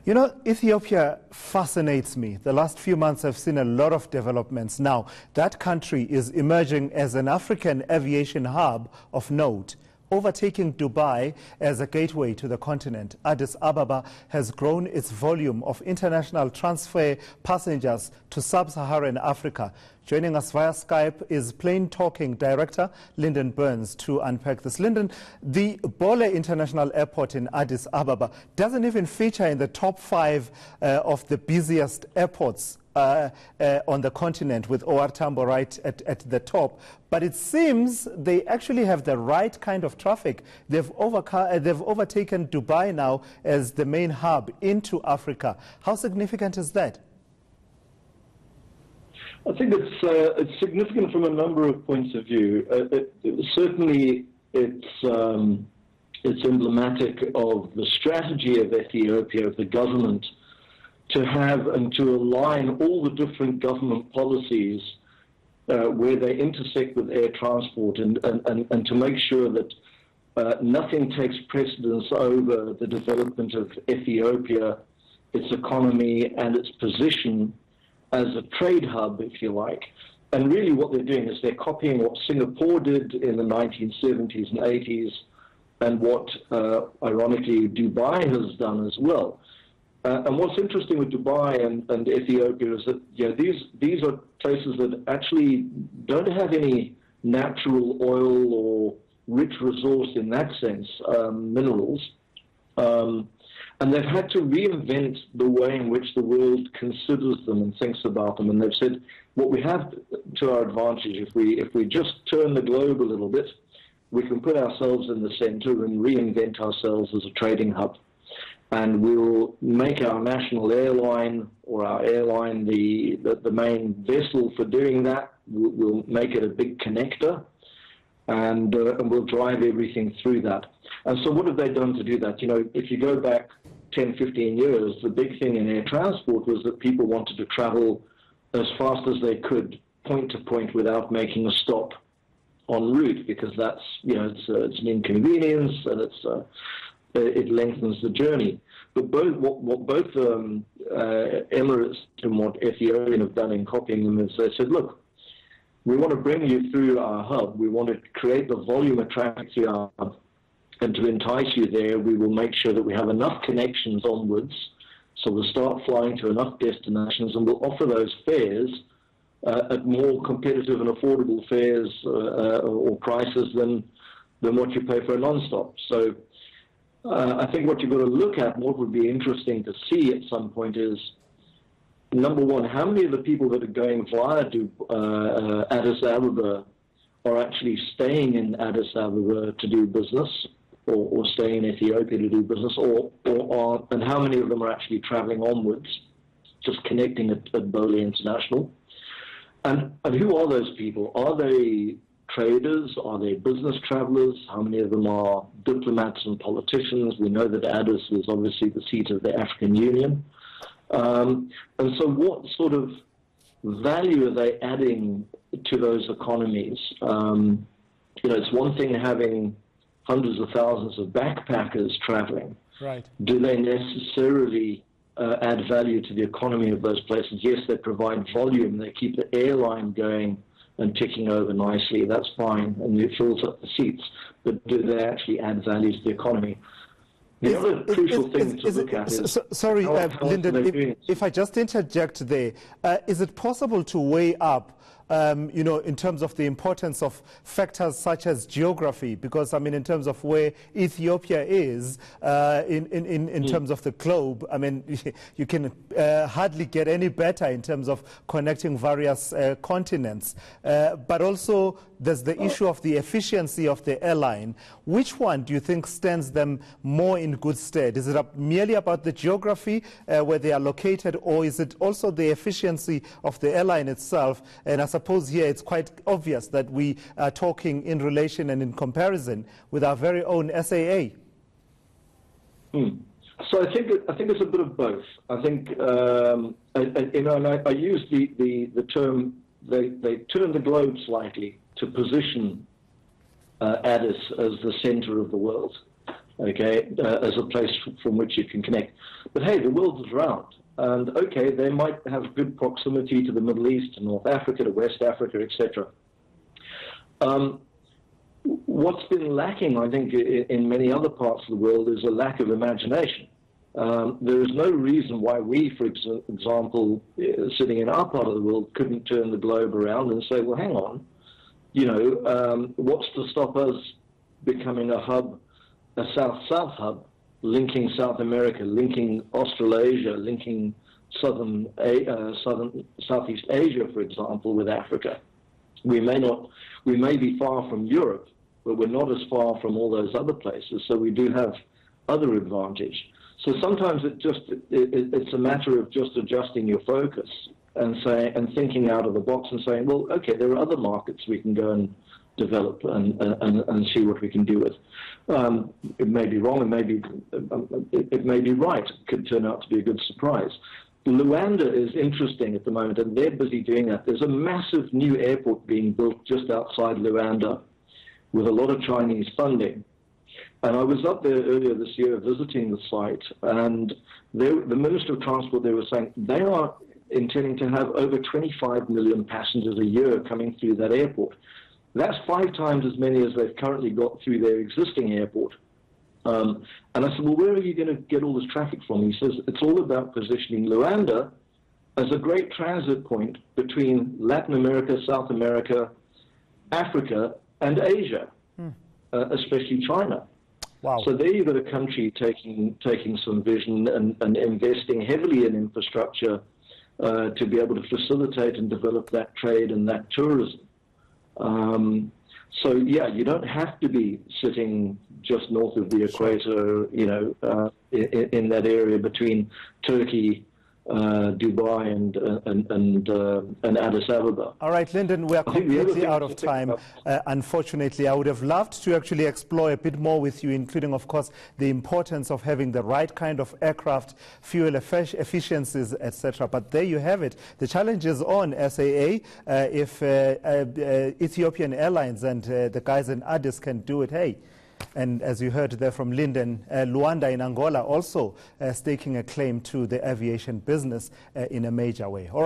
You know, Ethiopia fascinates me. The last few months have seen a lot of developments. Now, that country is emerging as an African aviation hub of note, overtaking Dubai as a gateway to the continent. Addis Ababa has grown its volume of international transfer passengers to Sub-Saharan Africa. Joining us via Skype is Plain Talking Director Lyndon Burns to unpack this. Lyndon, the Bole International Airport in Addis Ababa doesn't even feature in the top 5 of the busiest airports on the continent, with OR Tambo right at the top. But it seems they actually have the right kind of traffic. They've overtaken Dubai now as the main hub into Africa. How significant is that? I think it's significant from a number of points of view. Certainly, it's emblematic of the strategy of Ethiopia, of the government, to have and to align all the different government policies where they intersect with air transport, and to make sure that nothing takes precedence over the development of Ethiopia, its economy, and its position as a trade hub, if you like. And really what they're doing is they're copying what Singapore did in the 1970s and 80s, and what, ironically, Dubai has done as well. And what's interesting with Dubai and Ethiopia is that these are places that actually don't have any natural oil or rich resource in that sense, minerals. And they've had to reinvent the way in which the world considers them and thinks about them. And they've said, what we have to our advantage, if we just turn the globe a little bit, we can put ourselves in the center and reinvent ourselves as a trading hub. And we'll make our national airline, or our airline, the main vessel for doing that. We'll make it a big connector, and we'll drive everything through that. And so what have they done to do that? You know, if you go back 10, 15 years, the big thing in air transport was that people wanted to travel as fast as they could, point to point, without making a stop en route, because that's, it's an inconvenience, and it lengthens the journey. But what both Emirates and what Ethiopia have done in copying them is they said, look, we want to bring you through our hub. We want to create the volume of traffic through our hub. And to entice you there, we will make sure that we have enough connections onwards. So we'll start flying to enough destinations, and we'll offer those fares at more competitive and affordable fares or prices than what you pay for a non-stop. So I think what you've got to look at, what would be interesting to see at some point, is, number one, how many of the people that are going via Addis Ababa are actually staying in Addis Ababa to do business, or stay in Ethiopia to do business, and how many of them are actually traveling onwards, just connecting at Bole International. And who are those people? Are they traders? Are they business travelers? How many of them are diplomats and politicians? We know that Addis is obviously the seat of the African Union. And so what sort of value are they adding to those economies? It's one thing having hundreds of thousands of backpackers traveling. Right. Do they necessarily add value to the economy of those places? Yes, they provide volume. They keep the airline going and ticking over nicely. That's fine, and it fills up the seats. But do they actually add value to the economy? The other crucial thing to look at is... Sorry, Lyndon, if I just interject there, is it possible to weigh up in terms of the importance of factors such as geography? Because, I mean, in terms of where Ethiopia is in terms of the globe, I mean, you can hardly get any better in terms of connecting various continents. But also, there's the issue of the efficiency of the airline. Which one do you think stands them more in good stead? Is it merely about the geography where they are located, or is it also the efficiency of the airline itself? And I suppose here it's quite obvious that we are talking in relation and in comparison with our very own SAA. So I think it's a bit of both. I think and I use the term they turn the globe slightly to position Addis as the center of the world. okay, as a place from which you can connect. But hey, the world is round. And okay, they might have good proximity to the Middle East, to North Africa, to West Africa, etc. What's been lacking, I think, in many other parts of the world is a lack of imagination. There is no reason why we, for example, sitting in our part of the world, couldn't turn the globe around and say, well, hang on, what's to stop us becoming a hub, a South-South hub, linking South America, linking Australasia, linking Southeast Asia, for example, with Africa. We may be far from Europe, but we're not as far from all those other places, so we do have other advantage. So sometimes it's a matter of just adjusting your focus and thinking out of the box and saying, well, okay, there are other markets we can go and develop and see what we can do with. It may be wrong, it may be right. It could turn out to be a good surprise. Luanda is interesting at the moment, and they're busy doing that. There's a massive new airport being built just outside Luanda with a lot of Chinese funding. And I was up there earlier this year visiting the site, and the Minister of Transport there was saying they are intending to have over 25 million passengers a year coming through that airport. That's 5 times as many as they've currently got through their existing airport. And I said, well, where are you going to get all this traffic from? He says, it's all about positioning Luanda as a great transit point between Latin America, South America, Africa, and Asia, especially China. Wow. So there you've got a country taking some vision and investing heavily in infrastructure to be able to facilitate and develop that trade and that tourism. So yeah, you don't have to be sitting just north of the equator, in that area between Turkey, Dubai, and Addis Ababa. All right, Lyndon, we are completely out of time. Unfortunately, I would have loved to actually explore a bit more with you, including, of course, the importance of having the right kind of aircraft, fuel efficiencies, etc. But there you have it. The challenge is on SAA. If Ethiopian Airlines and the guys in Addis can do it, hey. And as you heard there from Lyndon, Luanda in Angola also staking a claim to the aviation business in a major way. All right.